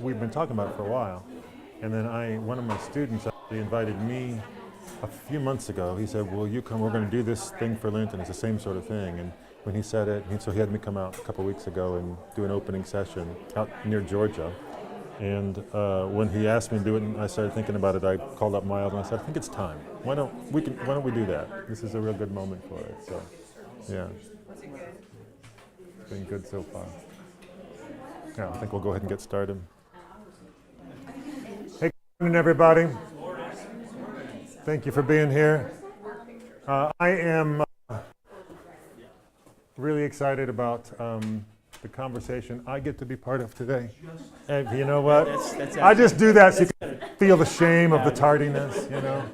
we've been talking about it for a while. And then one of my students actually invited me a few months ago. He said, will you come, we're going to do this thing for Lent, and it's the same sort of thing. And when he said it, so he had me come out a couple weeks ago and do an opening session out near Georgia. And when he asked me to do it, and I started thinking about it, I called up Miles and I said, I think it's time. Why don't we do that? This is a real good moment for it. So, yeah. It's been good so far. Yeah, I think we'll go ahead and get started. Hey, good morning, everybody. Thank you for being here. I am really excited about the conversation I get to be part of today. And you know what? I just do that so you can feel the shame of the tardiness, you know.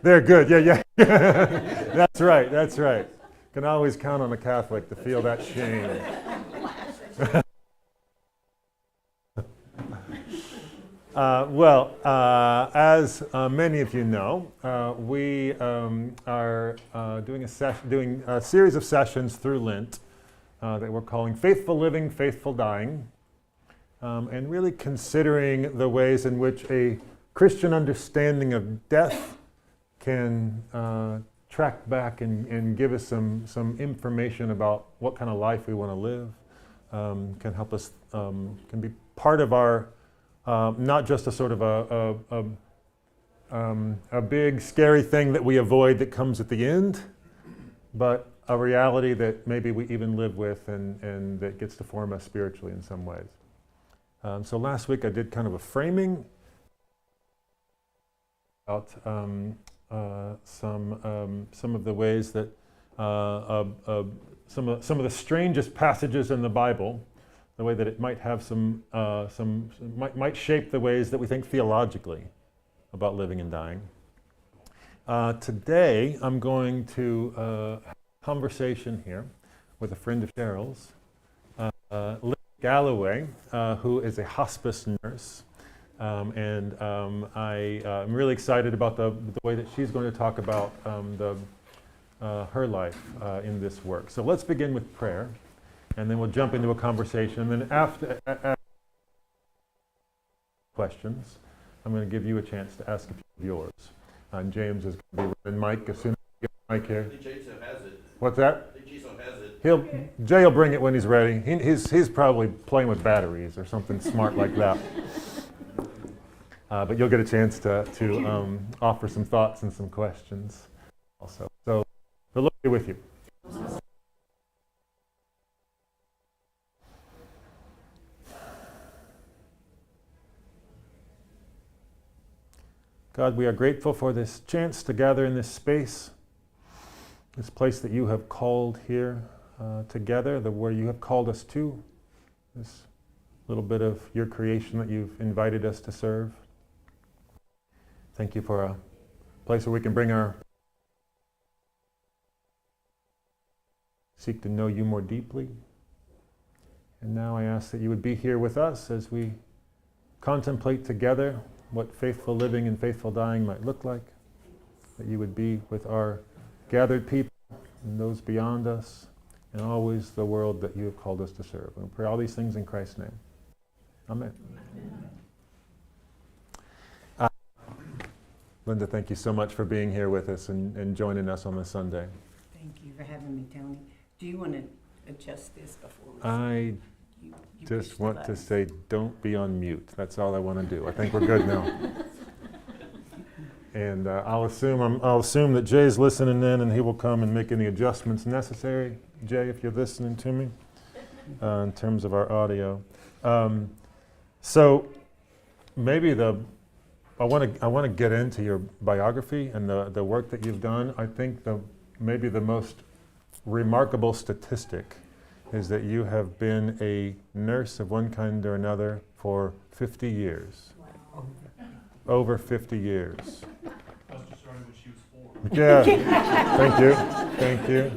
They're good, yeah. That's right. Can always count on a Catholic to feel that shame. As many of you know, we are doing a series of sessions through Lent that we're calling Faithful Living, Faithful Dying, and really considering the ways in which a Christian understanding of death can track back and give us some information about what kind of life we want to live, can help us, can be part of our not just a sort of a big scary thing that we avoid that comes at the end, but a reality that maybe we even live with and that gets to form us spiritually in some ways. So last week I did kind of a framing about some of the ways that some of the strangest passages in the Bible, the way that it might have might shape the ways that we think theologically about living and dying. Today, I'm going to have a conversation here with a friend of Cheryl's, Linda Galloway, who is a hospice nurse. I'm really excited about the way that she's going to talk about her life in this work. So let's begin with prayer. And then we'll jump into a conversation. And then after questions, I'm going to give you a chance to ask a few of yours. And James is going to be running Mike as soon as we get the mic here. I think Jason has it. What's that? I think Jason has it. Jay will bring it when he's ready. He's probably playing with batteries or something smart like that. But you'll get a chance to offer some thoughts and some questions also. So we'll look with you. God, we are grateful for this chance to gather in this space, this place that you have called here together, where you have called us to, this little bit of your creation that you've invited us to serve. Thank you for a place where we can seek to know you more deeply. And now I ask that you would be here with us as we contemplate together what faithful living and faithful dying might look like, that you would be with our gathered people and those beyond us, and always the world that you have called us to serve. And we pray all these things in Christ's name. Amen. Linda, thank you so much for being here with us and joining us on this Sunday. Thank you for having me, Tony. Do you want to adjust this before we I you just want to say, don't be on mute. That's all I want to do. I think we're good now. And I'll assume that Jay's listening in, and he will come and make any adjustments necessary. Jay, if you're listening to me, in terms of our audio. So maybe I want to get into your biography and the work that you've done. I think maybe the most remarkable statistic is that you have been a nurse of one kind or another for 50 years. Wow. Over 50 years. Buster started when she was 4. Yeah, thank you.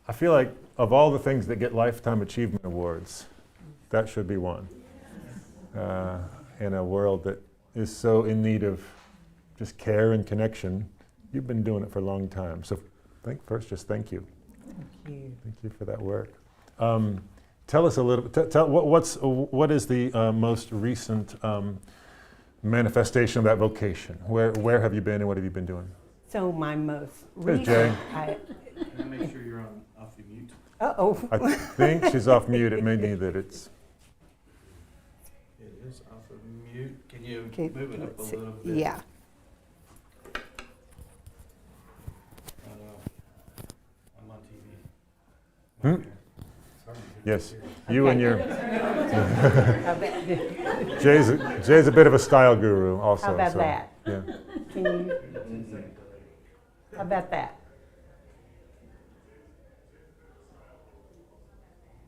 I feel like of all the things that get Lifetime Achievement Awards, that should be one. In a world that is so in need of just care and connection, you've been doing it for a long time. So just thank you. Thank you. Thank you for that work. Tell us a little. What is the most recent manifestation of that vocation? Where have you been and what have you been doing? So my most Hey, recent, Jay. Can I make sure you're off your mute? I think she's off mute. It may be that it's. It is off of mute. Can you Okay, move it up a let's see. little bit? Yeah. I'm on TV. Hmm? Up here. It's hard to hear. Yes, you and your. How about, Jay's a bit of a style guru, also. how about so, that? Yeah. Can you, how about that?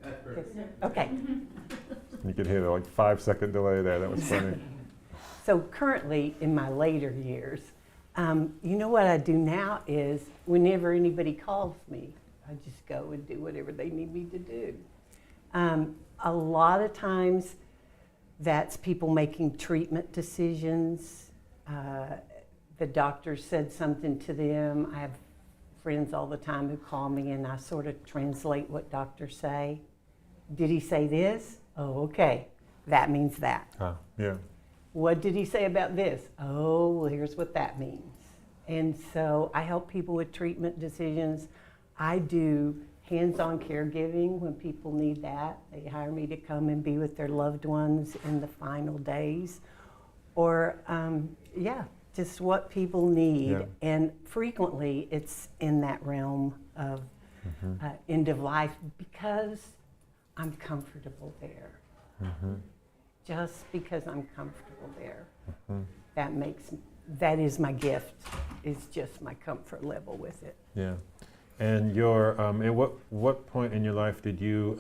That's perfect. Okay. You could hear the 5-second delay there. That was funny. So currently, in my later years, you know what I do now is whenever anybody calls me, I just go and do whatever they need me to do. A lot of times, that's people making treatment decisions. The doctor said something to them. I have friends all the time who call me and I sort of translate what doctors say. Did he say this? Oh, okay. That means that. Yeah. What did he say about this? Oh, well, here's what that means. And so I help people with treatment decisions. I do hands-on caregiving when people need that. They hire me to come and be with their loved ones in the final days. Or, just what people need. Yeah. And frequently it's in that realm of end of life because I'm comfortable there. Just because I'm comfortable there. That is my gift, is just my comfort level with it. Yeah. And your at what point in your life did you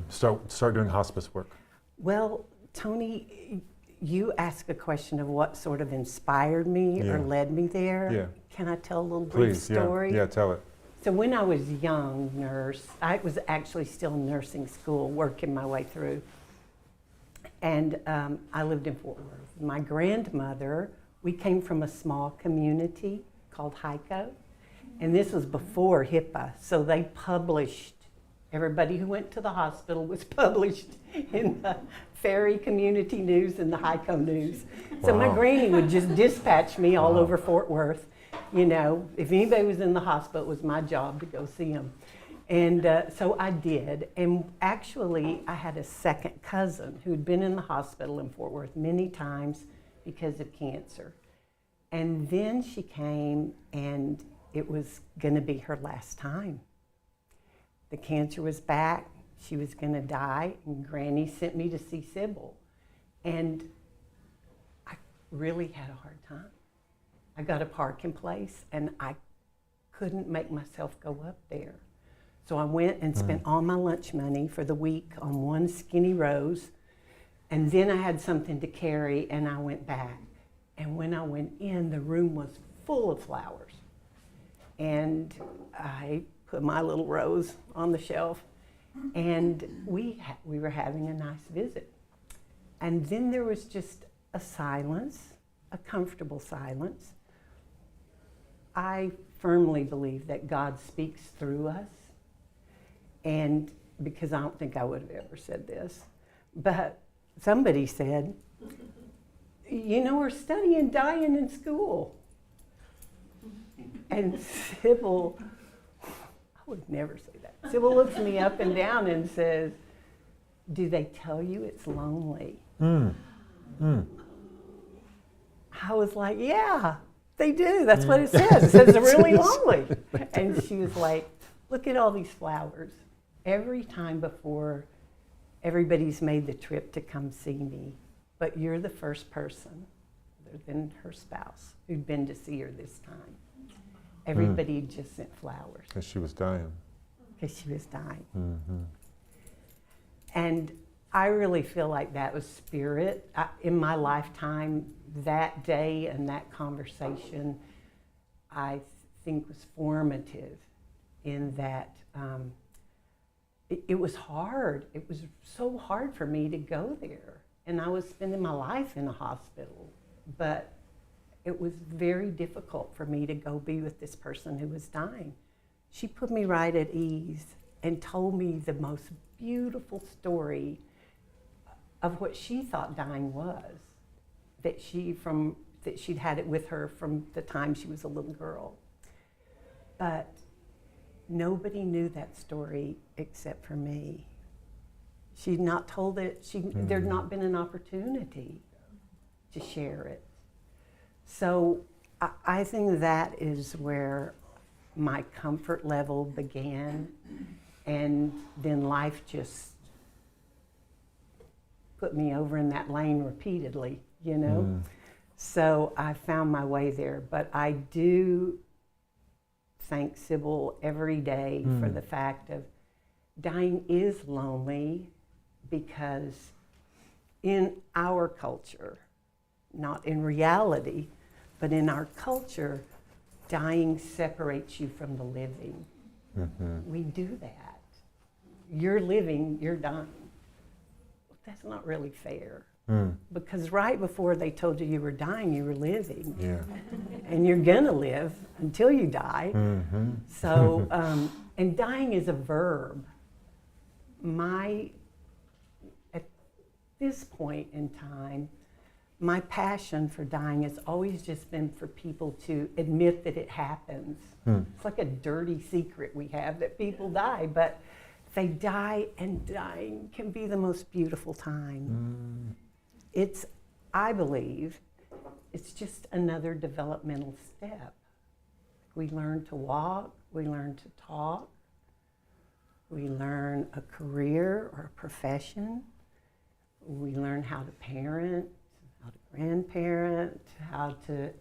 start doing hospice work? Well, Tony, you asked a question of what sort of inspired me Yeah. or led me there. Yeah. Can I tell a little brief Please, story? yeah, tell it. So when I was young nurse, I was actually still in nursing school, working my way through. And I lived in Fort Worth. My grandmother, we came from a small community called Hyco. And this was before HIPAA. So they published, everybody who went to the hospital was published in the Ferry Community News and the Hyco News. So my Wow. granny would just dispatch me all Wow. over Fort Worth. You know, if anybody was in the hospital, it was my job to go see them. And so I did. And actually, I had a second cousin who'd been in the hospital in Fort Worth many times because of cancer. And then she came, and it was going to be her last time. The cancer was back. She was going to die. And Granny sent me to see Sybil. And I really had a hard time. I got a parking place, and I couldn't make myself go up there. So I went and spent all my lunch money for the week on one skinny rose, and then I had something to carry, and I went back. And when I went in, the room was full of flowers. And I put my little rose on the shelf, and we were having a nice visit. And then there was just a silence, a comfortable silence. I firmly believe that God speaks through us. And because I don't think I would have ever said this, but somebody said, you know, we're studying dying in school. And Sybil, I would never say that. Sybil looks me up and down and says, do they tell you it's lonely? I was like, yeah, they do. That's what it says. It says they're really lonely. And she was like, look at all these flowers. Every time before, everybody's made the trip to come see me, but you're the first person, other than her spouse, who'd been to see her this time. Everybody just sent flowers. Because she was dying. Because she was dying. And I really feel like that was spirit. In my lifetime, that day and that conversation, I think was formative in that it was hard. It was so hard for me to go there. And I was spending my life in a hospital, but it was very difficult for me to go be with this person who was dying. She put me right at ease. and told me the most beautiful story of what she thought dying was, that she'd had it with her from the time she was a little girl. But nobody knew that story except for me. She'd not told it, there'd not been an opportunity to share it. So I think that is where my comfort level began, and then life just put me over in that lane repeatedly, you know? So I found my way there, but I do thank Sybil every day for the fact of dying is lonely, because in our culture, not in reality, but in our culture, dying separates you from the living. We do that. You're living, you're dying. That's not really fair. Because right before they told you were dying, you were living. Yeah. And you're gonna live until you die. So, and dying is a verb. At this point in time, my passion for dying has always just been for people to admit that it happens. It's like a dirty secret we have that people die, but they die, and dying can be the most beautiful time. I believe, it's just another developmental step. We learn to walk, we learn to talk, we learn a career or a profession, we learn how to parent, how to grandparent, how to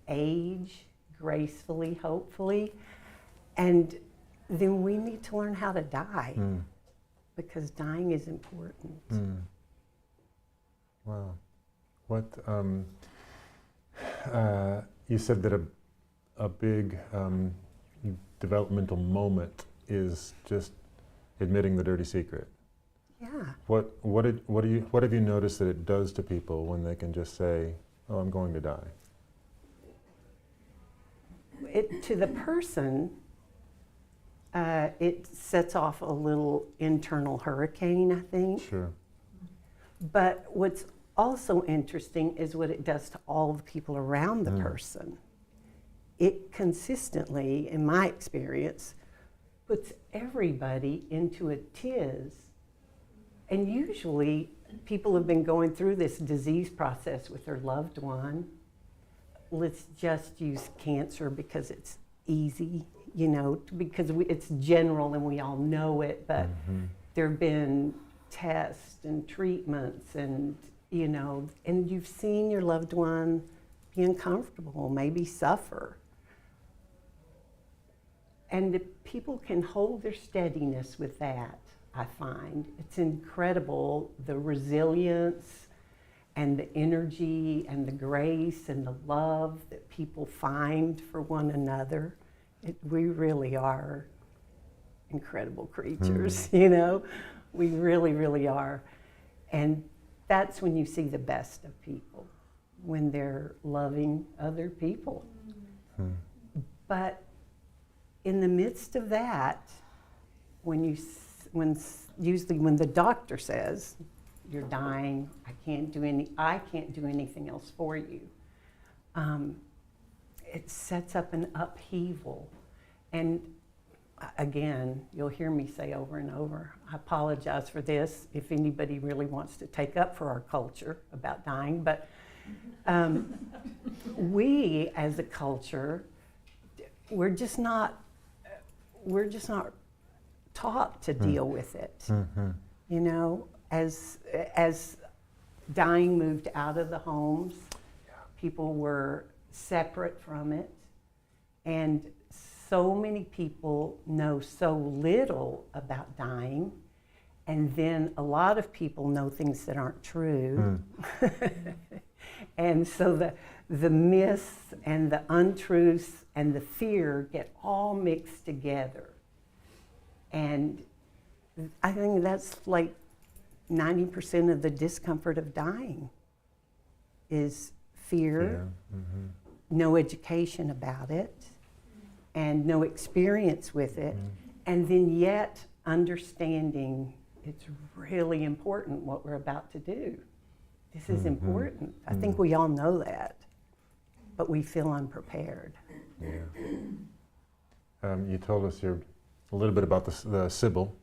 age gracefully, hopefully, and then we need to learn how to die, because dying is important. Wow. What, you said that a big developmental moment is just admitting the dirty secret. Yeah. What have you noticed that it does to people when they can just say, "Oh, I'm going to die"? To the person, it sets off a little internal hurricane, I think. Sure. But what's also interesting is what it does to all the people around the person. It consistently, in my experience, puts everybody into a tiz. And usually people have been going through this disease process with their loved one. Let's just use cancer because it's easy, you know, because it's general and we all know it, but there have been tests and treatments, and, you know, and you've seen your loved one be uncomfortable, maybe suffer. And if people can hold their steadiness with that, I find it's incredible, the resilience and the energy and the grace and the love that people find for one another. We really are incredible creatures, you know? We really, really are. And that's when you see the best of people, when they're loving other people. But in the midst of that, usually when the doctor says, "You're dying, I can't do anything else for you," it sets up an upheaval. And again, you'll hear me say over and over, I apologize for this if anybody really wants to take up for our culture about dying, but we as a culture, we're just not taught to deal with it. You know, as dying moved out of the homes, people were separate from it, and so many people know so little about dying, and then a lot of people know things that aren't true. And so the myths and the untruths and the fear get all mixed together. And I think that's like 90% of the discomfort of dying is fear, no education about it, and no experience with it, And then yet understanding it's really important what we're about to do. This is important. I think we all know that, but we feel unprepared. Yeah. You told us a little bit about the Sybil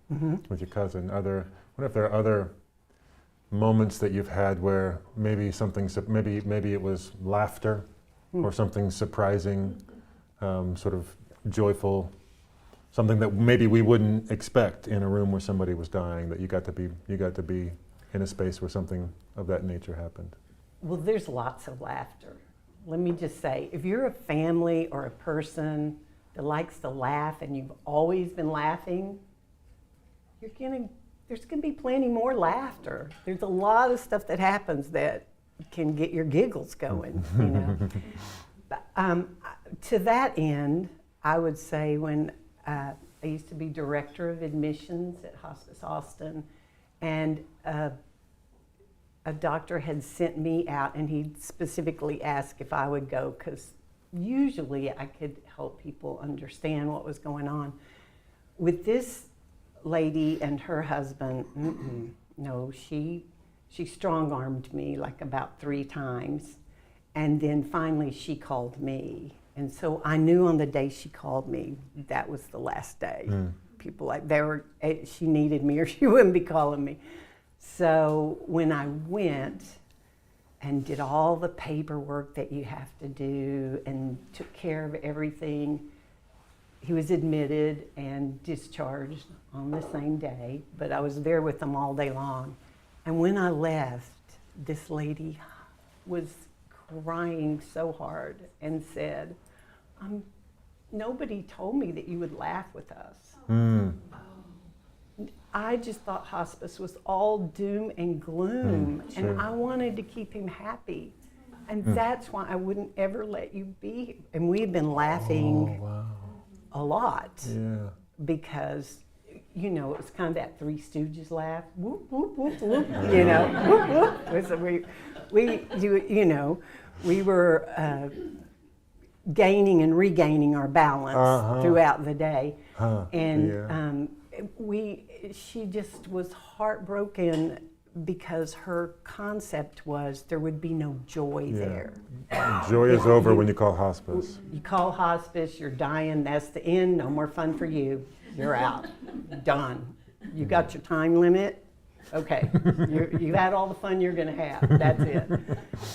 with your cousin. I wonder if there are other moments that you've had where maybe it was laughter or something surprising, sort of joyful, something that maybe we wouldn't expect in a room where somebody was dying, that you got to be in a space where something of that nature happened. Well, there's lots of laughter. Let me just say, if you're a family or a person that likes to laugh and you've always been laughing, there's gonna be plenty more laughter. There's a lot of stuff that happens that can get your giggles going, you know. But, to that end, I would say when I used to be director of admissions at Hospice Austin, and a doctor had sent me out, and he specifically asked if I would go, because usually I could help people understand what was going on. With this lady and her husband, no, she strong-armed me like about 3 times, and then finally she called me. And so I knew on the day she called me, that was the last day. People she needed me or she wouldn't be calling me. So when I went and did all the paperwork that you have to do and took care of everything, he was admitted and discharged on the same day, but I was there with them all day long. And when I left, this lady was crying so hard and said, nobody told me that you would laugh with us. I just thought hospice was all doom and gloom, sure. and I wanted to keep him happy. And that's why I wouldn't ever let you be here. And we've been laughing a lot because, you know, it was kind of that Three Stooges laugh, whoop, whoop, whoop, whoop, you know, whoop, whoop. So we were gaining and regaining our balance throughout the day. And she just was heartbroken because her concept was there would be no joy there. Joy is over when you call hospice. You call hospice, you're dying, that's the end, no more fun for you. You're out, done. You got your time limit, okay. You've had all the fun you're gonna have, that's it.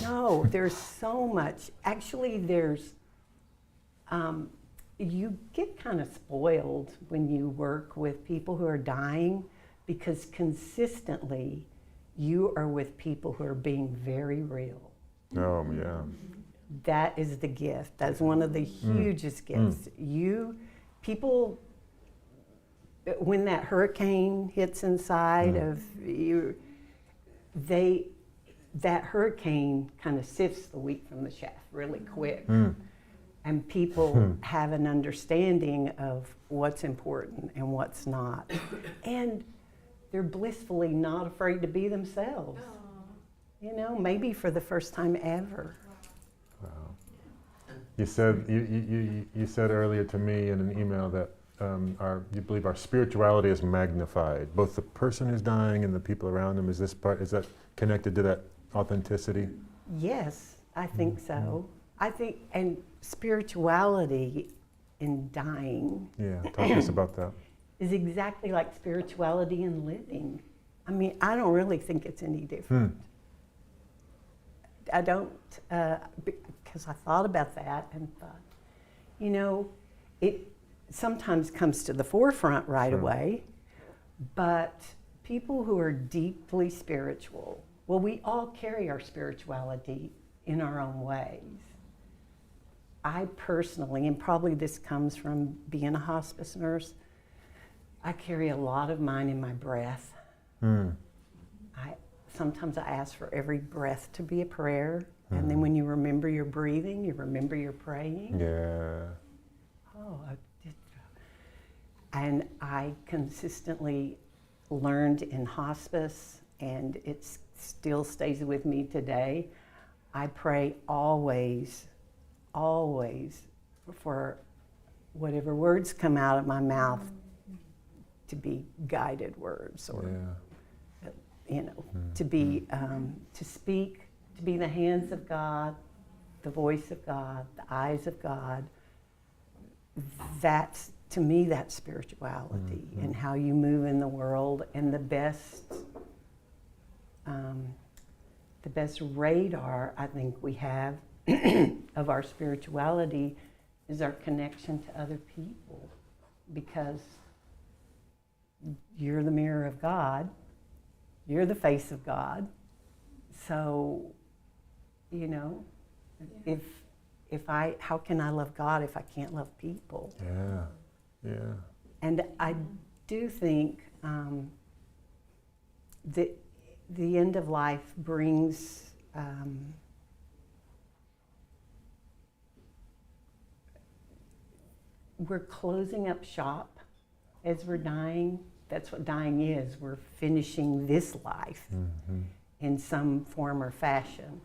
No, there's so much. Actually, you get kind of spoiled when you work with people who are dying because consistently you are with people who are being very real. Oh, yeah. That is the gift. That's one of the hugest gifts. People, when that hurricane hits inside of you, that hurricane kind of sifts the wheat from the chaff really quick. And people have an understanding of what's important and what's not. And they're blissfully not afraid to be themselves. You know, maybe for the first time ever. Wow. You said you said earlier to me in an email that you believe our spirituality is magnified, both the person who's dying and the people around them. Is that connected to that authenticity? Yes, I think so. I think, and spirituality in dying. Yeah, talk to us about that. Is exactly like spirituality in living. I mean, I don't really think it's any different. I don't, because I thought about that and thought, you know, it sometimes comes to the forefront right away, but people who are deeply spiritual, well, we all carry our spirituality in our own ways. I personally, and probably this comes from being a hospice nurse, I carry a lot of mine in my breath. Sometimes I ask for every breath to be a prayer, and then when you remember your breathing, you remember your praying. Yeah. Oh, and I consistently learned in hospice, and it still stays with me today. I pray always for whatever words come out of my mouth to be guided words, or Yeah. to be to speak, to be the hands of God, the voice of God, the eyes of God. That's, to me, that's spirituality, and how you move in the world. And the best radar I think we have of our spirituality is our connection to other people, because you're the mirror of God, you're the face of God. So, how can I love God if I can't love people? Yeah. And I do think that the end of life brings we're closing up shop as we're dying. That's what dying is. We're finishing this life in some form or fashion.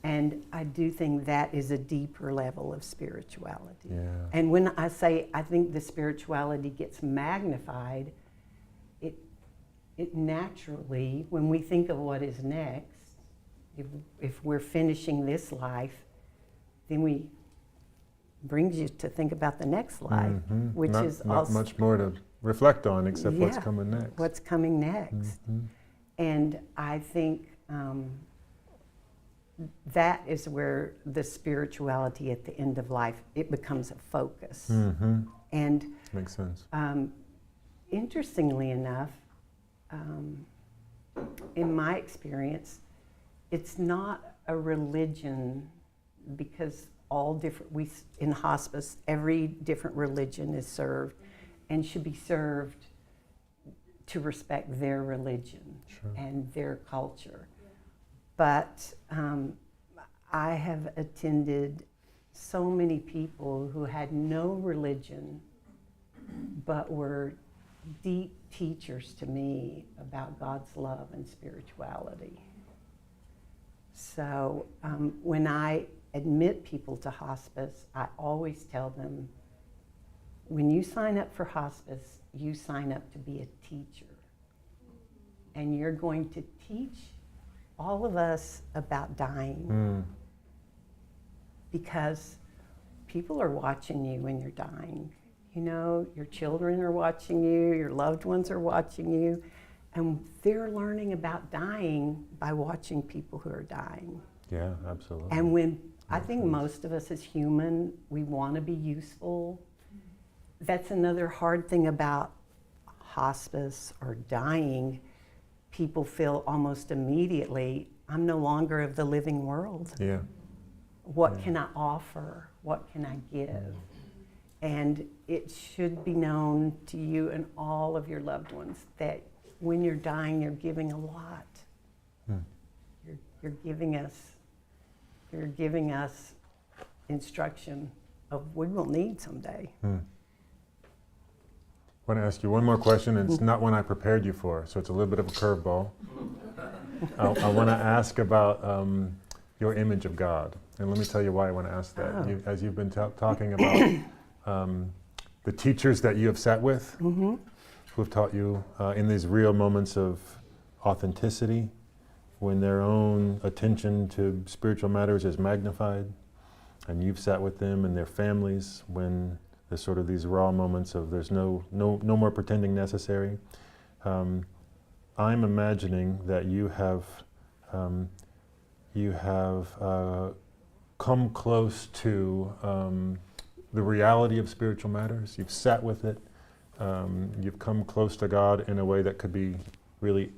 And I do think that is a deeper level of spirituality. Yeah. And when I say I think the spirituality gets magnified, it naturally, when we think of what is next, if we're finishing this life, then we brings you to think about the next life, which is not also much more to reflect on except what's coming next. What's coming next. And I think that is where the spirituality at the end of life, it becomes a focus. And makes sense. Interestingly enough, in my experience, it's not a religion, because in hospice, every different religion is served and should be served to respect their religion and their culture. But I have attended so many people who had no religion but were deep teachers to me about God's love and spirituality. So when I admit people to hospice, I always tell them, when you sign up for hospice, you sign up to be a teacher. And you're going to teach all of us about dying. Because people are watching you when you're dying. Your children are watching you, your loved ones are watching you, and they're learning about dying by watching people who are dying. Yeah, absolutely. And I think most of us as human, we want to be useful. That's another hard thing about hospice or dying. People feel almost immediately, I'm no longer of the living world. Yeah. What can I offer? What can I give? And it should be known to you and all of your loved ones that when you're dying, you're giving a lot. You're giving us instruction of we will need someday. I want to ask you one more question, and it's not one I prepared you for, so it's a little bit of a curveball. I want to ask about your image of God. And let me tell you why I want to ask that. As you've been talking about the teachers that you have sat with, who have taught you in these real moments of authenticity, when their own attention to spiritual matters is magnified, and you've sat with them and their families when there's sort of these raw moments of there's no more pretending necessary. I'm imagining that you have come close to the reality of spiritual matters. You've sat with it. You've come close to God in a way that could be really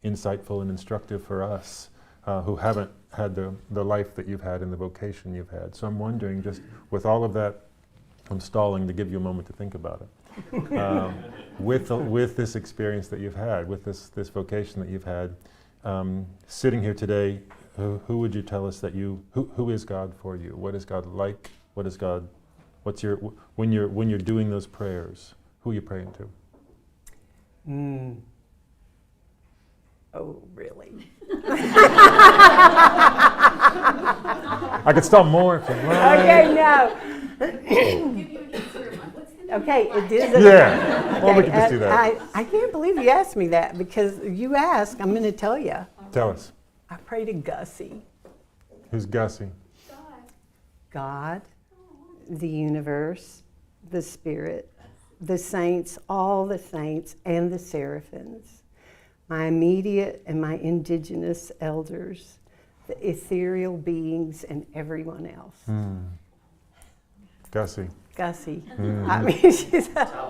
insightful and instructive for us who haven't had the life that you've had and the vocation you've had. So I'm wondering, just with all of that, I'm stalling to give you a moment to think about it. With this experience that you've had, with this vocation that you've had, sitting here today, who would you tell us that who is God for you? What is God like? What is God? When you're doing those prayers, who are you praying to? Oh, really? I could stall more if you want. Okay, no. Give you an answer. What's the Okay, it is. Yeah. Well, we can just do that. I can't believe you asked me that because you asked, I'm going to tell you. Tell us. I pray to Gussie. Who's Gussie? God, the universe, the spirit, the saints, all the saints, and the seraphims, my immediate and my indigenous elders, the ethereal beings, and everyone else. Gussie. Gussie. I mean, she's That's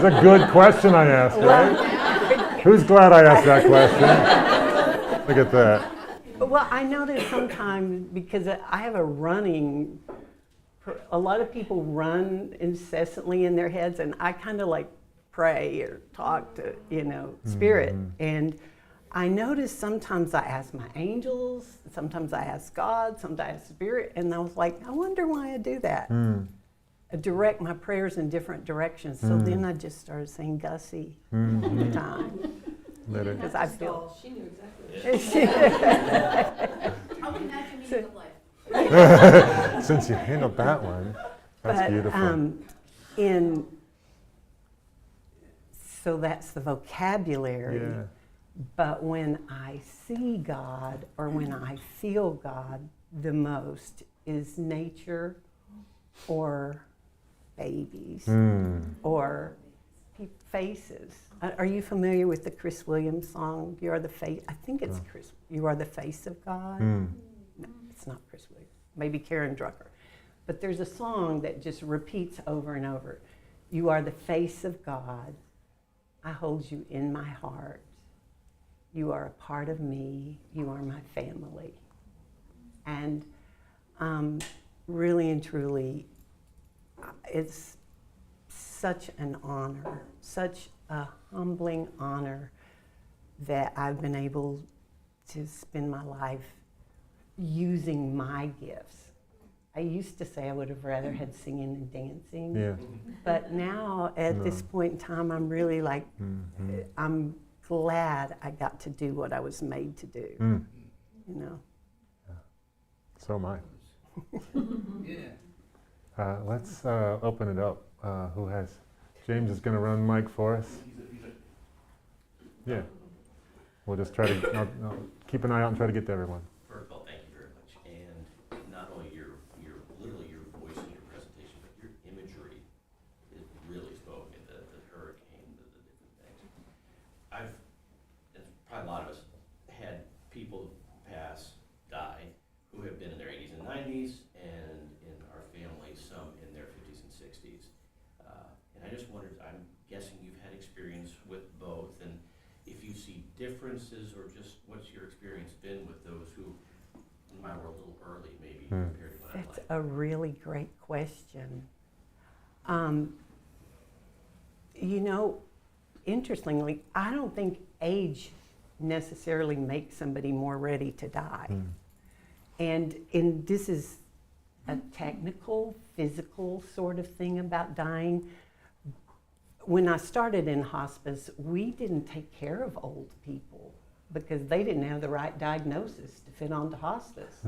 a good question I asked, right? Who's glad I asked that question? Look at that. Well, I notice sometimes because I have a lot of people run incessantly in their heads, and I kind of like pray or talk to, spirit. And I notice sometimes I ask my angels, sometimes I ask God, sometimes I ask spirit, and I was like, I wonder why I do that. I direct my prayers in different directions. So then I just started saying Gussie all the time. Because I feel. She knew exactly. I would imagine meaning of life. Since you handled that one, that's beautiful. So that's the vocabulary. Yeah. But when I see God or when I feel God the most is nature or babies or faces. Are you familiar with the Chris Williams song, You Are the Face? I think it's Chris. You Are the Face of God? No, it's not Chris Williams. Maybe Karen Drucker. But there's a song that just repeats over and over. You are the face of God. I hold you in my heart. You are a part of me. You are my family. And really and truly, it's such an honor, such a humbling honor that I've been able to spend my life using my gifts. I used to say I would have rather had singing and dancing, but now at this point in time, I'm really like, I'm glad I got to do what I was made to do, So am I. Let's open it up. Who has? James is going to run mic for us. Yeah. We'll just try to I'll keep an eye out and try to get to everyone. First of all, thank you very much. And not only literally your voice in your presentation, but your imagery is really spoken. The hurricane, the different things. And probably a lot of us had people die who have been in their 80s and 90s, and in our family, some in their 50s and 60s. And I just wondered, I'm guessing you've had experience with both, and if you see differences or just what's your experience been with those who might were a little early maybe compared to what I'm like. That's a really great question. Interestingly, I don't think age necessarily makes somebody more ready to die. And this is a technical, physical sort of thing about dying. When I started in hospice, we didn't take care of old people because they didn't have the right diagnosis to fit onto hospice.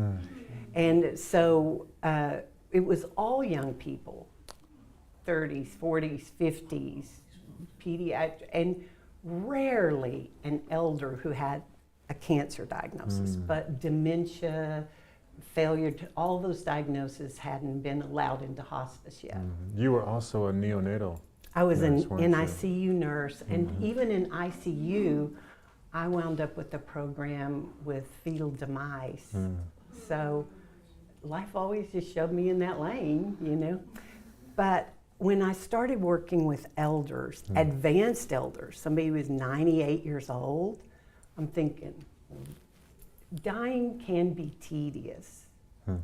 And so it was all young people, 30s, 40s, 50s, pediatric, and rarely an elder who had a cancer diagnosis, but dementia, failure to, all those diagnoses hadn't been allowed into hospice yet. You were also a neonatal. I was an nurse, weren't you? ICU nurse, and even in ICU, I wound up with a program with fetal demise. So life always just shoved me in that lane, But when I started working with elders, advanced elders, somebody who was 98 years old, I'm thinking, dying can be tedious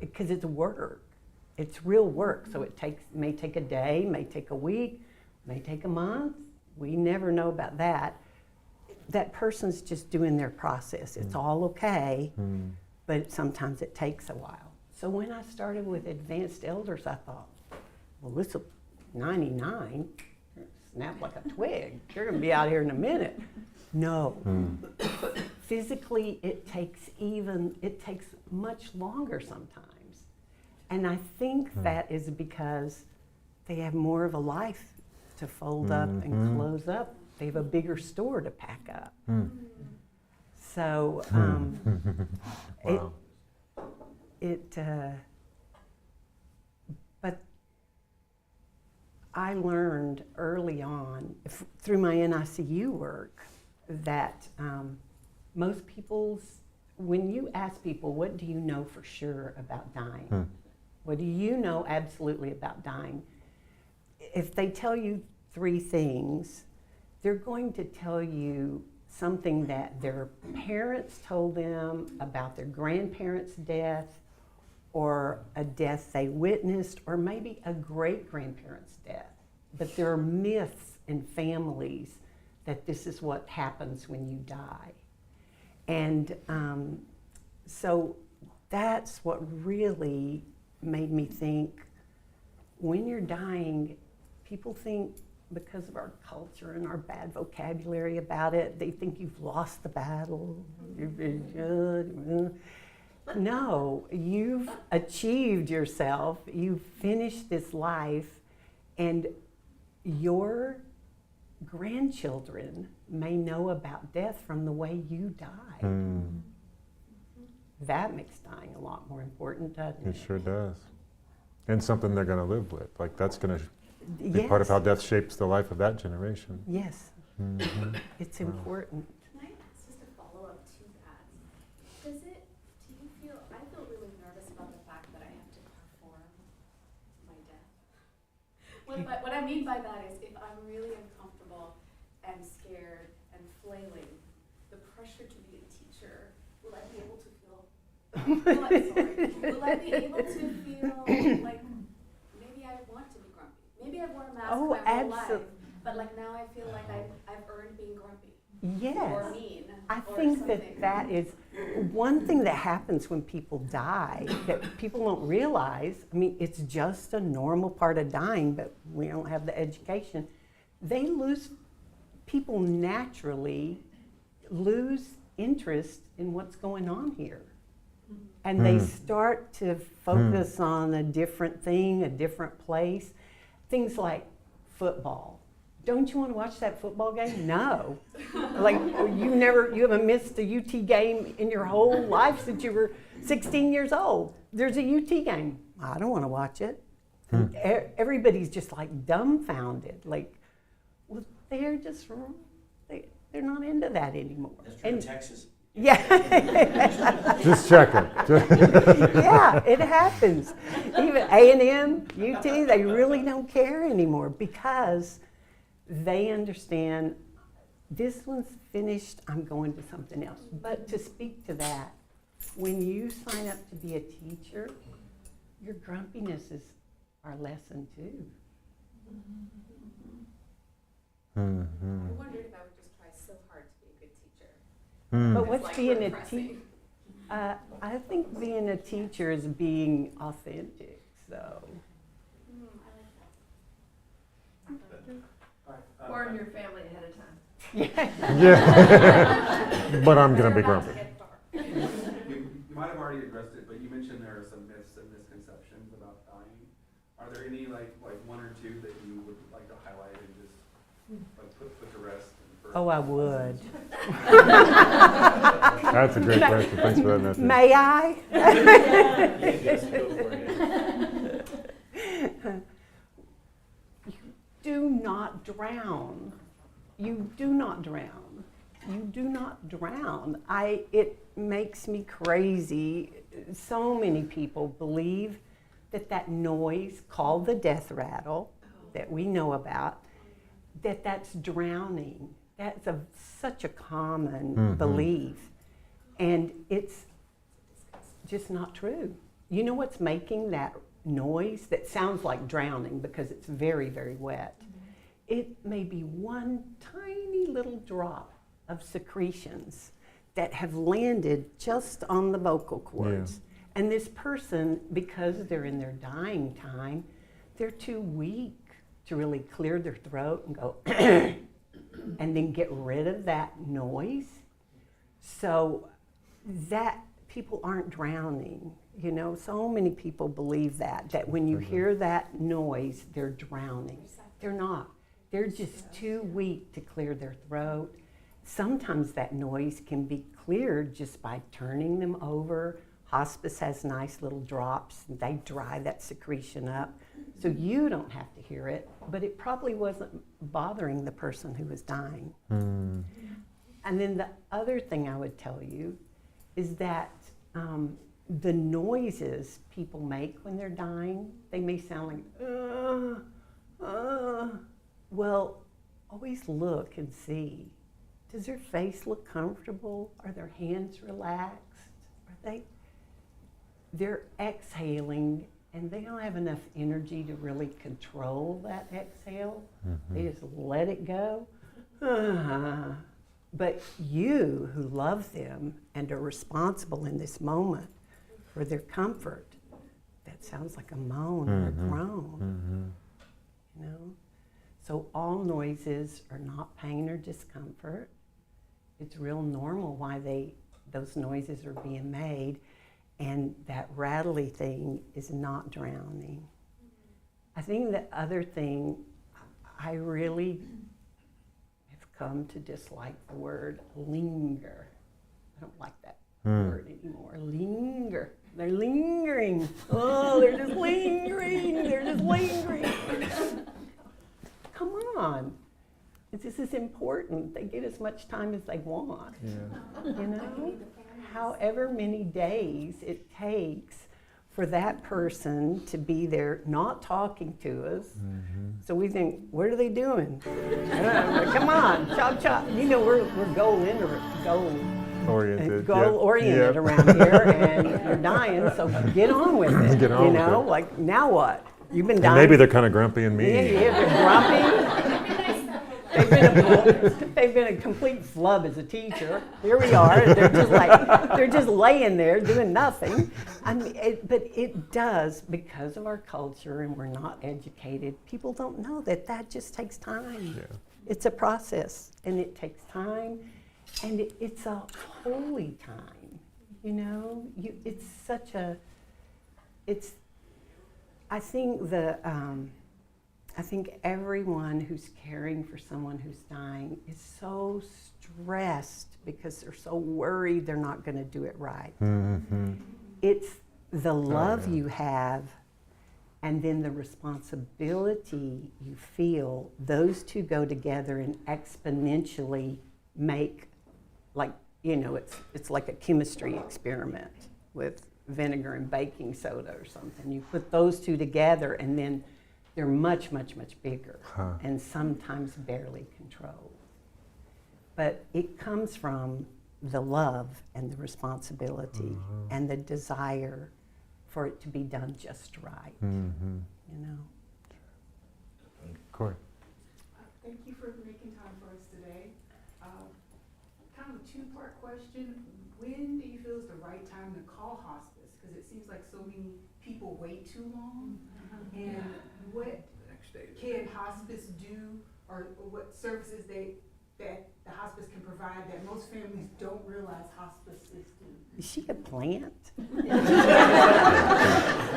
because it's work. It's real work. So it may take a day, may take a week, may take a month. We never know about that. That person's just doing their process. It's all okay, but sometimes it takes a while. So when I started with advanced elders, I thought, well, this is 99, snap like a twig. You're going to be out here in a minute. No. Physically, it takes much longer sometimes. And I think that is because they have more of a life to fold up and close up. They have a bigger store to pack up. So Wow. but I learned early on through my NICU work that most people's, when you ask people, what do you know for sure about dying? What do you know absolutely about dying? If they tell you 3 things, they're going to tell you something that their parents told them about their grandparents' death, or a death they witnessed, or maybe a great-grandparent's death. But there are myths in families that this is what happens when you die. And so that's what really made me think, when you're dying, people think, because of our culture and our bad vocabulary about it, they think you've lost the battle. No, you've achieved yourself. You've finished this life, and your grandchildren may know about death from the way you died. That makes dying a lot more important, doesn't It it? sure does. And something they're going to live with. Like, that's going to be Yes. part of how death shapes the life of that generation. Yes, it's important. Can I ask just a follow-up to that? Do you feel, I feel really nervous about the fact that I have to perform my death. What I mean by that is, if I'm really uncomfortable and scared and flailing, the pressure to be a teacher, will I be able to feel, will I be able to feel like maybe I want to be grumpy? Maybe I've worn a mask Oh, my whole life, absolutely. but like now I feel like I've earned being grumpy Yes. or mean. I or think something. that is one thing that happens when people die that people don't realize. I mean, it's just a normal part of dying, but we don't have the education. People naturally lose interest in what's going on here. And they start to focus on a different thing, a different place. Things like football. Don't you want to watch that football game? No. Like, you haven't missed a UT game in your whole life since you were 16 years old. There's a UT game. I don't want to watch it. Everybody's just like dumbfounded. Like, well, they're just, they're not into that anymore. That's true in Texas. Yeah. Just checking. Yeah, it happens. Even A&M, UT, they really don't care anymore because they understand this one's finished, I'm going to something else. But to speak to that, when you sign up to be a teacher, your grumpinesses are lessened too. I wondered if I would just try so hard to be a good teacher. But It's what's like being a repressing. teacher? I think being a teacher is being authentic, so. I like that. Warn your family ahead of time. Yeah. But I'm going to be Better not grumpy. get dark. You might have already addressed it, but you mentioned there are some myths and misconceptions about dying. Are there any like 1 or 2 that you would like to highlight and just like put to rest? Oh, I would. That's a great question. Thanks for that message. May I? Yes, go for it. Do not drown. You do not drown. You do not drown. It makes me crazy. So many people believe that noise called the death rattle that we know about, that's drowning. That's such a common belief. And it's just not true. You know what's making that noise that sounds like drowning because it's very, very wet? It may be one tiny little drop of secretions that have landed just on the vocal cords. Yeah. And this person, because they're in their dying time, they're too weak to really clear their throat and go and then get rid of that noise. So that people aren't drowning. You know, so many people believe that when you hear that noise, they're drowning. They're not. They're just too weak to clear their throat. Sometimes that noise can be cleared just by turning them over. Hospice has nice little drops, and they dry that secretion up, so you don't have to hear it, but it probably wasn't bothering the person who was dying. Mm. And then the other thing I would tell you is that the noises people make when they're dying, they may sound like, well, always look and see. Does their face look comfortable? Are their hands relaxed? They're exhaling, and they don't have enough energy to really control that exhale. Mm-hmm. They just let it go. But you who love them and are responsible in this moment for their comfort, that sounds like a moan or a groan, you know? So all noises are not pain or discomfort. It's real normal why those noises are being made, and that rattly thing is not drowning. I think the other thing, I really have come to dislike the word linger. I don't like that word anymore. Linger. They're lingering. Oh, they're just lingering. They're just lingering. Come on. This is important. They get as much time as they want. Yeah. You know? However many days it takes for that person to be there not talking to us. So we think, what are they doing? Come on, chop, chop. You know, we're Oriented. goal-oriented Yep. around here, and you're dying, so get on with it. Get on you with know, it. like, now what? You've been And dying. maybe they're kind of grumpy and mean. Yeah, they're grumpy. They've been a complete flub as a teacher. Here we are. They're just laying there doing nothing. I mean, but it does, because of our culture and we're not educated. People don't know that just takes time. Yeah. It's a process, and it takes time, and it's a holy time. You know, it's such a. I think everyone who's caring for someone who's dying is so stressed because they're so worried they're not going to do it right. Mm-hmm. It's the love yeah. you have and then the responsibility you feel. Those two go together and exponentially make, like, you know, it's like a chemistry experiment with vinegar and baking soda or something. You put those two together and then they're much, much, much bigger and sometimes barely controlled. But it comes from the love and the responsibility and the desire for it to be done just right, you know. Corey. Thank you for making time for us today. Kind of a two-part question. When do you feel is the right time to call hospice? Because it seems like so many people wait too long. And what can hospice do, or what services that the hospice can provide that most families don't realize hospices do? Is she a plant?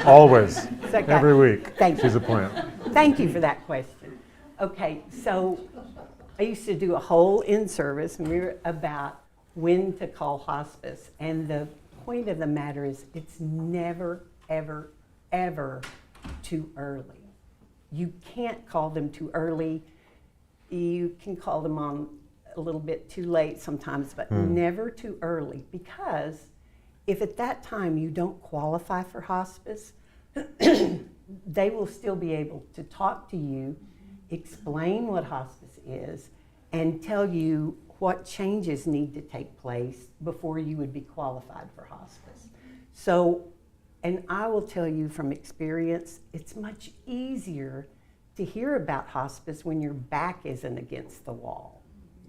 Always. Okay. Every week. Thank you. She's a plant. Thank you for that question. Okay, so I used to do a whole in-service, and we were about when to call hospice. And the point of the matter is it's never, ever, ever too early. You can't call them too early. You can call them on a little bit too late sometimes, but never too early, because if at that time you don't qualify for hospice, they will still be able to talk to you, explain what hospice is, and tell you what changes need to take place before you would be qualified for hospice. So, and I will tell you from experience, it's much easier to hear about hospice when your back isn't against the wall.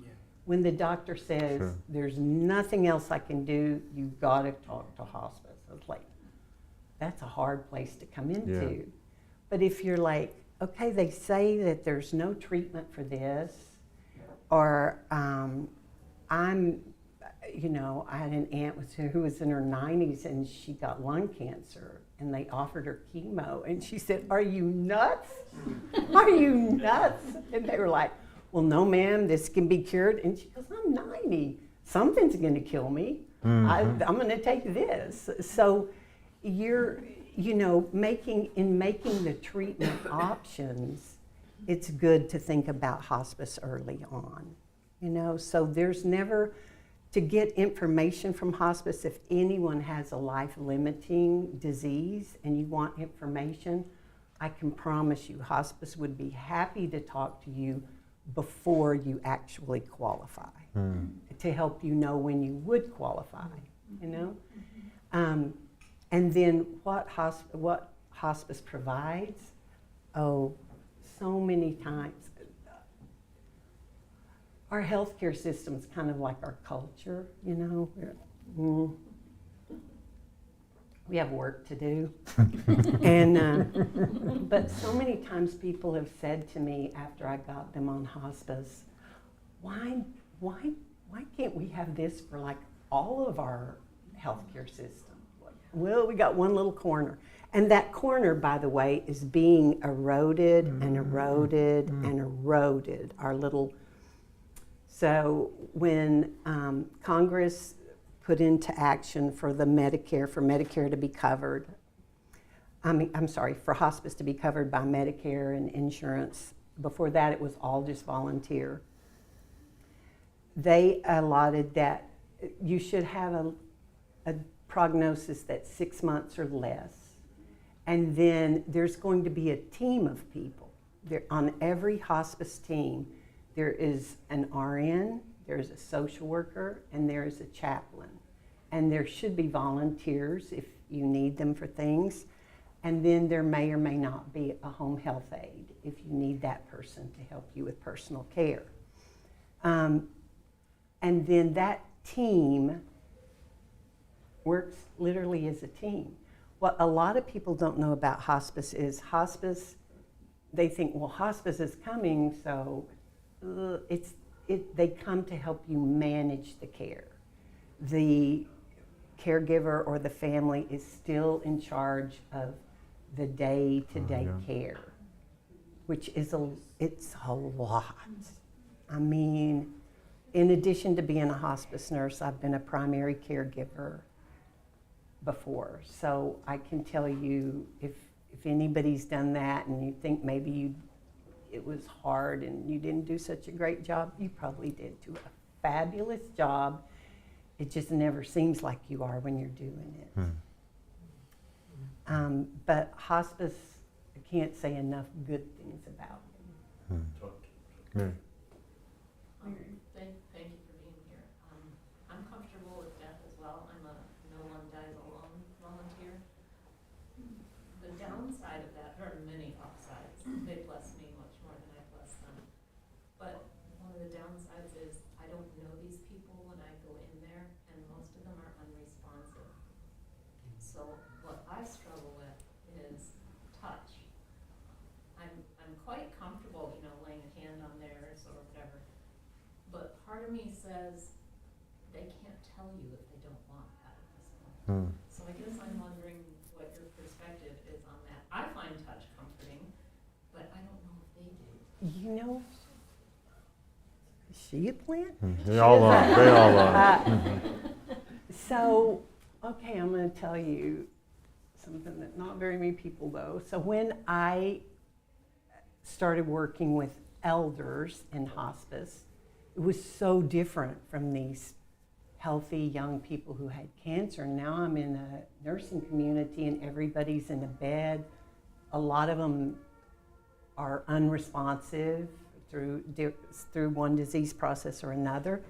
Yeah. When the doctor says, Sure. there's nothing else I can do, you've got to talk to hospice. It's like, that's a hard place to come into. Yeah. But if you're like, okay, they say that there's no treatment for this, or I had an aunt who was in her 90s and she got lung cancer and they offered her chemo and she said, "Are you nuts? Are you nuts?" And they were like, "Well, no, ma'am, this can be cured." And she goes, "I'm 90. Something's going to kill me. I'm going to take this." So making the treatment options, it's good to think about hospice early on. So there's never, to get information from hospice, if anyone has a life-limiting disease and you want information, I can promise you hospice would be happy to talk to you before you actually qualify, to help you know when you would qualify, And then what hospice provides, so many times. Our healthcare system is kind of like our culture, We have work to do. But so many times people have said to me after I got them on hospice, why can't we have this for like all of our healthcare system? Well, we got one little corner. And that corner, by the way, is being eroded and eroded and eroded. So when Congress put into action for Medicare to be covered, for hospice to be covered by Medicare and insurance, before that it was all just volunteer. They allotted that you should have a prognosis that's 6 months or less. And then there's going to be a team of people. On every hospice team, there is an RN, there's a social worker, and there is a chaplain. And there should be volunteers if you need them for things. And then there may or may not be a home health aide if you need that person to help you with personal care. And then that team works literally as a team. What a lot of people don't know about hospice is they think, well, hospice is coming, so they come to help you manage the care. The caregiver or the family is still in charge of the day-to-day care, which is it's a lot. I mean, in addition to being a hospice nurse, I've been a primary caregiver before. So I can tell you, if anybody's done that and you think maybe it was hard and you didn't do such a great job, you probably did do a fabulous job. It just never seems like you are when you're doing it. But hospice, I can't say enough good things about it. Thank you for being here. I'm comfortable with death as well. I'm a no one dies alone volunteer. The downside of that, there are many upsides. They bless me much more than I bless them. But one of the downsides is I don't know these people when I go in there, and most of them are unresponsive. So what I struggle with is touch. I'm quite comfortable, laying a hand on theirs or whatever. But part of me says they can't tell you if they don't want that at this point. So I guess I'm wondering what your perspective is on that. I find touch comforting, but I don't know if they do. Is she a plant? They all are. So, okay, I'm going to tell you something that not very many people know. So when I started working with elders in hospice, it was so different from these healthy young people who had cancer. Now I'm in a nursing community and everybody's in a bed. A lot of them are unresponsive through one disease process or another.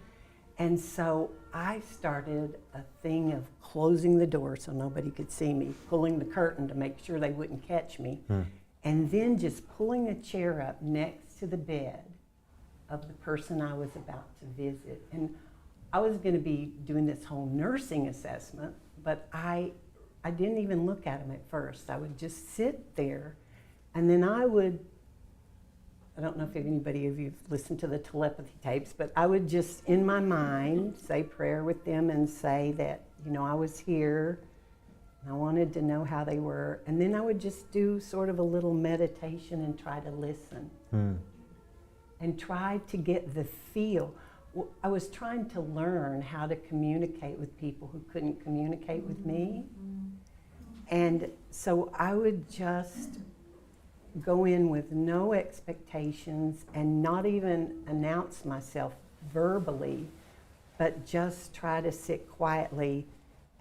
And so I started a thing of closing the door so nobody could see me, pulling the curtain to make sure they wouldn't catch me, and then just pulling a chair up next to the bed of the person I was about to visit. And I was going to be doing this whole nursing assessment, but I didn't even look at them at first. I would just sit there, and then I would I don't know if anybody of you have listened to the telepathy tapes, but I would just, in my mind, say prayer with them and say that, you know, I was here, and I wanted to know how they were. And then I would just do sort of a little meditation and try to listen and try to get the feel. I was trying to learn how to communicate with people who couldn't communicate with me. And so I would just go in with no expectations and not even announce myself verbally, but just try to sit quietly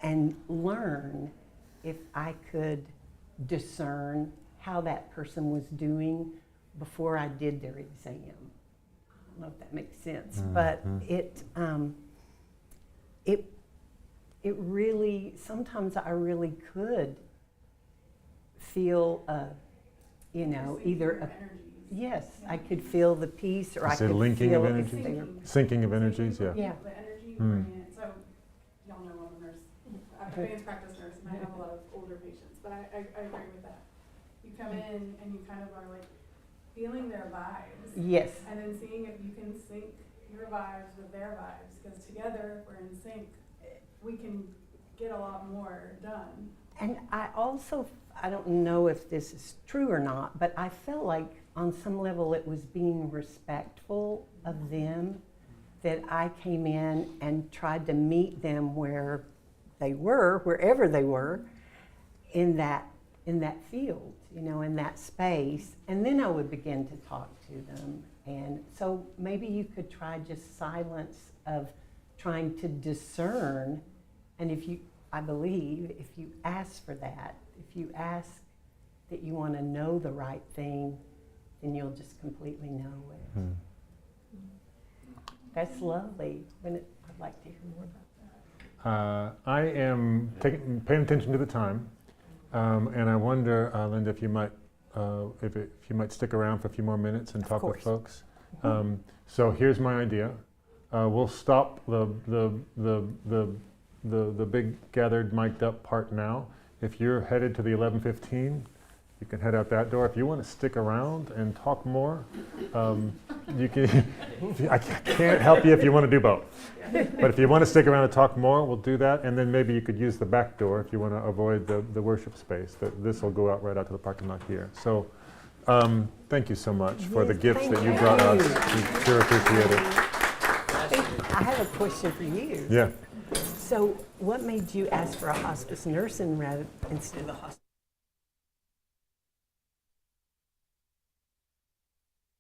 and learn if I could discern how that person was doing before I did their exam. I don't know if that makes sense, but it really, sometimes I really could feel you know, either a, yes, I could feel the peace, or I Is it could linking feel of if energy? they were. Syncing of energies, yeah. Yeah. The energy, Hmm. bringing it, so, y'all know I'm a nurse, I'm a advanced practice nurse, and I have a lot of older patients, but I agree with that. You come in and you kind of are like feeling their vibes, Yes. and then seeing if you can sync your vibes with their vibes, because together, if we're in sync, we can get a lot more done. And I also, I don't know if this is true or not, but I felt like on some level it was being respectful of them, that I came in and tried to meet them where they were, wherever they were, in that field, you know, in that space. And then I would begin to talk to them. And so maybe you could try just silence of trying to discern. And if you, I believe, if you ask for that, if you ask that you want to know the right thing, then you'll just completely know it. That's lovely. I'd like to hear more about that. I am paying attention to the time, and I wonder, Linda, if you might stick around for a few more minutes and Of talk course. with folks. So here's my idea. We'll stop the big gathered mic'd up part now. If you're headed to the 11:15, you can head out that door. If you want to stick around and talk more, you can. I can't help you if you want to do both. But if you want to stick around and talk more, we'll do that. And then maybe you could use the back door if you want to avoid the worship space. This will go out right out to the parking lot here. So thank you so much for the Yes, gifts thank that you brought us. you. We sure appreciate it. I have a question for you. Yeah. So what made you ask for a hospice nurse instead of a hospice?